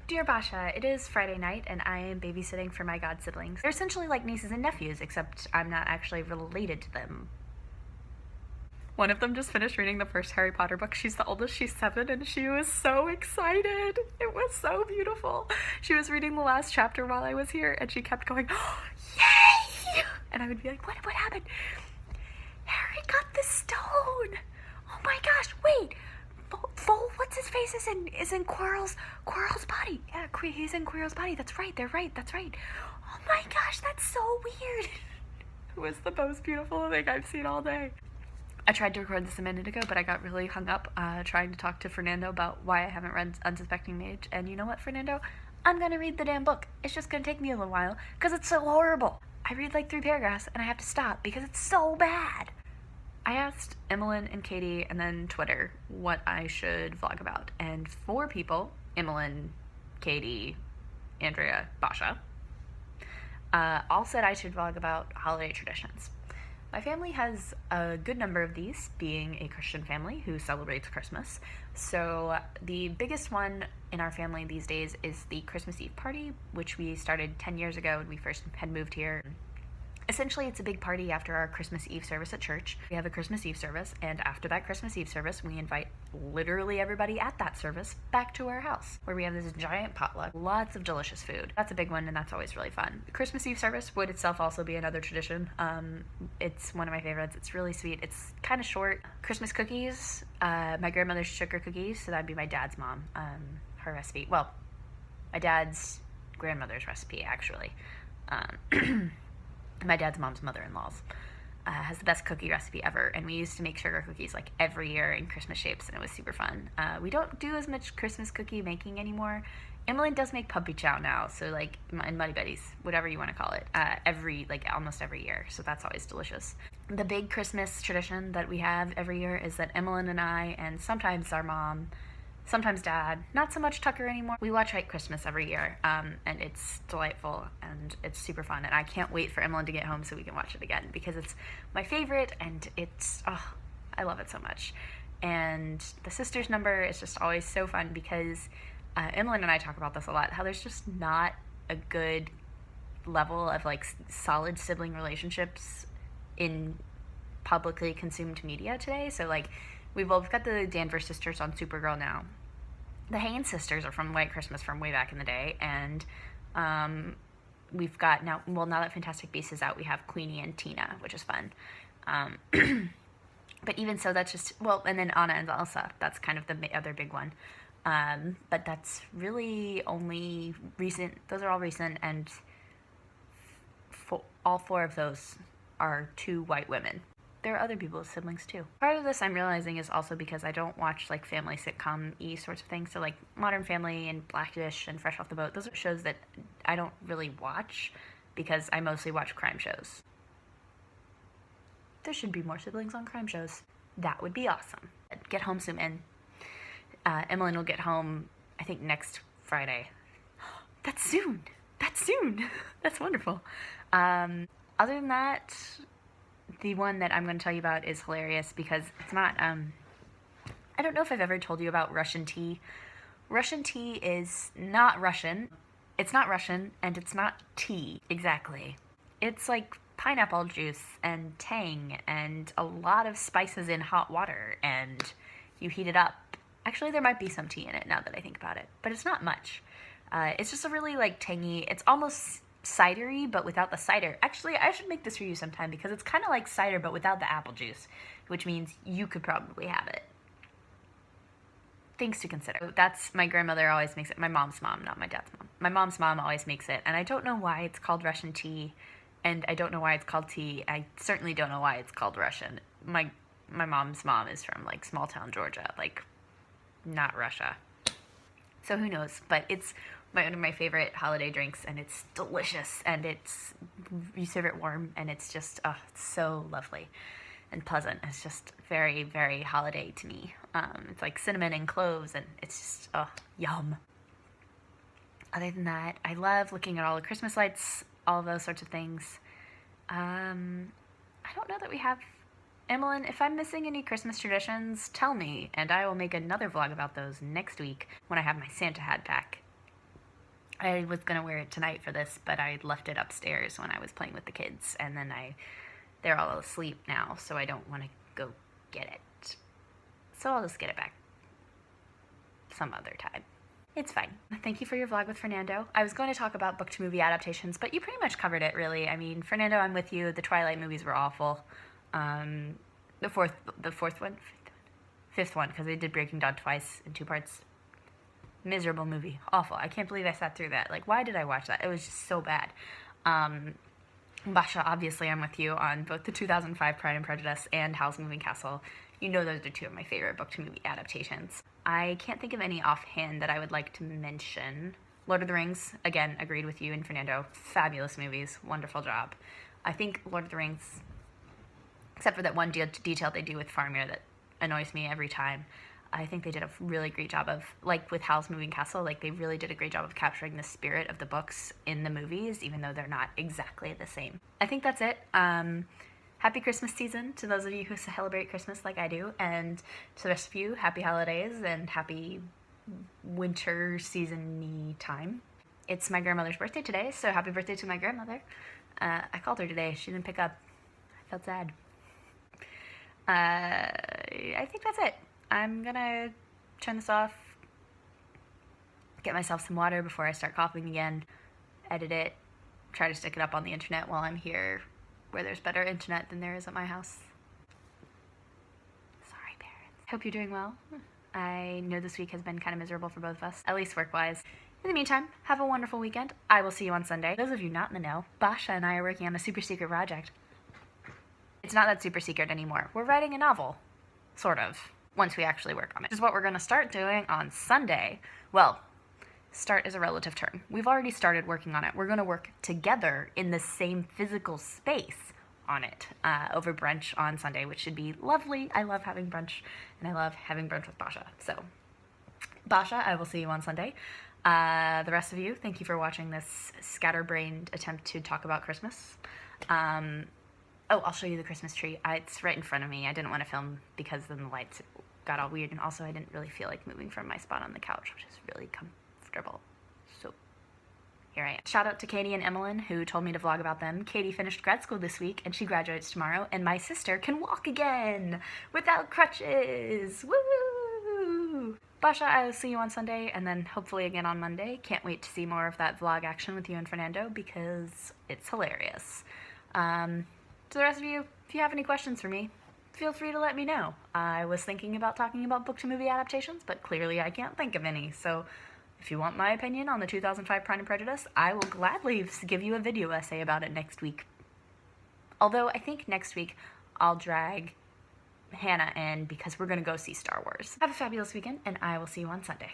Dear Basia, it is Friday night and I am babysitting for my god siblings. They're essentially like nieces and nephews, except I'm not actually related to them. One of them just finished reading the first Harry Potter book. She's the oldest, she's 7, and she was so excited. It was so beautiful. She was reading the last chapter while I was here and she kept going, oh, yay! And I would be like, what happened? Harry got the stone! Oh my gosh, wait! What's his face is in Quirrell's body. Yeah, he's in Quirrell's body. That's right. That's right. Oh my gosh, that's so weird. It was the most beautiful thing I've seen all day. I tried to record this a minute ago, but I got really hung up trying to talk to Fernando about why I haven't read Unsuspecting Mage. And you know what, Fernando? I'm gonna read the damn book. It's just gonna take me a little while because it's so horrible. I read like 3 paragraphs and I have to stop because it's so bad. I asked Emmeline and Katie and then Twitter what I should vlog about, and 4 people, Emmeline, Katie, Andrea, Basia, all said I should vlog about holiday traditions. My family has a good number of these, being a Christian family who celebrates Christmas. So the biggest one in our family these days is the Christmas Eve party, which we started 10 years ago when we first had moved here. Essentially, it's a big party after our Christmas Eve service at church. We have a Christmas Eve service, and after that Christmas Eve service, we invite literally everybody at that service back to our house, where we have this giant potluck, lots of delicious food. That's a big one, and that's always really fun. The Christmas Eve service would itself also be another tradition. It's one of my favorites. It's really sweet. It's kind of short. Christmas cookies, my grandmother's sugar cookies, so that'd be my dad's mom, her recipe. Well, my dad's grandmother's recipe, actually. My dad's mom's mother-in-law's has the best cookie recipe ever, and we used to make sugar cookies like every year in Christmas shapes, and it was super fun. We don't do as much Christmas cookie making anymore. Emily does make puppy chow now, so like, and Muddy Buddies, whatever you want to call it, almost every year, so that's always delicious. The big Christmas tradition that we have every year is that Emmeline and I, and sometimes our mom, sometimes Dad, not so much Tucker anymore, we watch White Christmas every year, and it's delightful and it's super fun, and I can't wait for Emmeline to get home so we can watch it again because it's my favorite and it's, I love it so much. And the sisters number is just always so fun because Emmeline and I talk about this a lot, how there's just not a good level of like solid sibling relationships in publicly consumed media today. So like, we've both got the Danvers sisters on Supergirl now. The Haynes sisters are from White Christmas from way back in the day, and we've got now that Fantastic Beasts is out, we have Queenie and Tina, which is fun. But even so, that's just, well, and then Anna and Elsa, that's kind of the other big one. But that's really only recent, those are all recent, and all 4 of those are 2 white women. There are other people's siblings too. Part of this I'm realizing is also because I don't watch like family sitcom-y sorts of things. So like Modern Family and Blackish and Fresh Off the Boat, those are shows that I don't really watch because I mostly watch crime shows. There should be more siblings on crime shows. That would be awesome. Get home soon, and Emmeline will get home, I think, next Friday. That's soon. That's wonderful. Other than that, the one that I'm going to tell you about is hilarious because it's not, I don't know if I've ever told you about Russian tea. Russian tea is not Russian. It's not Russian, and it's not tea, exactly. It's like pineapple juice and tang and a lot of spices in hot water, and you heat it up. Actually, there might be some tea in it now that I think about it, but it's not much. It's just a really like tangy, it's almost cidery, but without the cider. Actually, I should make this for you sometime because it's kind of like cider, but without the apple juice, which means you could probably have it. Things to consider. That's, my grandmother always makes it. My mom's mom, not my dad's mom. My mom's mom always makes it, and I don't know why it's called Russian tea, and I don't know why it's called tea. I certainly don't know why it's called Russian. My mom's mom is from like small town Georgia, like not Russia. So who knows, but it's one of my favorite holiday drinks, and it's delicious, and you serve it warm, and it's just, it's so lovely and pleasant. It's just very, very holiday to me. It's like cinnamon and cloves, and it's just, yum. Other than that, I love looking at all the Christmas lights, all of those sorts of things. I don't know that we have, Emmeline, if I'm missing any Christmas traditions, tell me, and I will make another vlog about those next week when I have my Santa hat back. I was gonna wear it tonight for this, but I left it upstairs when I was playing with the kids, and then they're all asleep now, so I don't want to go get it. So I'll just get it back some other time. It's fine. Thank you for your vlog with Fernando. I was going to talk about book to movie adaptations, but you pretty much covered it, really. I mean, Fernando, I'm with you. The Twilight movies were awful. The fifth one, because they did Breaking Dawn twice in 2 parts. Miserable movie. Awful. I can't believe I sat through that. Like, why did I watch that? It was just so bad. Basia, obviously I'm with you on both the 2005 Pride and Prejudice and Howl's Moving Castle. You know those are 2 of my favorite book to movie adaptations. I can't think of any offhand that I would like to mention. Lord of the Rings, again, agreed with you and Fernando. Fabulous movies. Wonderful job. I think Lord of the Rings, except for that one detail they do with Faramir that annoys me every time, I think they did a really great job of, like with Howl's Moving Castle, like they really did a great job of capturing the spirit of the books in the movies, even though they're not exactly the same. I think that's it. Happy Christmas season to those of you who celebrate Christmas like I do, and to the rest of you, happy holidays and happy winter season-y time. It's my grandmother's birthday today, so happy birthday to my grandmother. I called her today. She didn't pick up. I felt sad. I think that's it. I'm gonna turn this off, get myself some water before I start coughing again, edit it, try to stick it up on the internet while I'm here where there's better internet than there is at my house. Sorry, parents. Hope you're doing well. I know this week has been kind of miserable for both of us, at least work-wise. In the meantime, have a wonderful weekend. I will see you on Sunday. Those of you not in the know, Basia and I are working on a super secret project. It's not that super secret anymore. We're writing a novel. Sort of. Once we actually work on it. This is what we're going to start doing on Sunday. Well, start is a relative term. We've already started working on it. We're going to work together in the same physical space on it over brunch on Sunday, which should be lovely. I love having brunch, and I love having brunch with Basia. So, Basia, I will see you on Sunday. The rest of you, thank you for watching this scatterbrained attempt to talk about Christmas. Oh, I'll show you the Christmas tree. It's right in front of me. I didn't want to film because then the lights got all weird, and also I didn't really feel like moving from my spot on the couch, which is really comfortable. So here I am. Shout out to Katie and Emmeline, who told me to vlog about them. Katie finished grad school this week, and she graduates tomorrow, and my sister can walk again without crutches. Woo! Basia, I will see you on Sunday, and then hopefully again on Monday. Can't wait to see more of that vlog action with you and Fernando, because it's hilarious. To the rest of you, if you have any questions for me, feel free to let me know. I was thinking about talking about book to movie adaptations, but clearly I can't think of any, so if you want my opinion on the 2005 Pride and Prejudice, I will gladly give you a video essay about it next week. Although I think next week I'll drag Hannah in because we're going to go see Star Wars. Have a fabulous weekend, and I will see you on Sunday.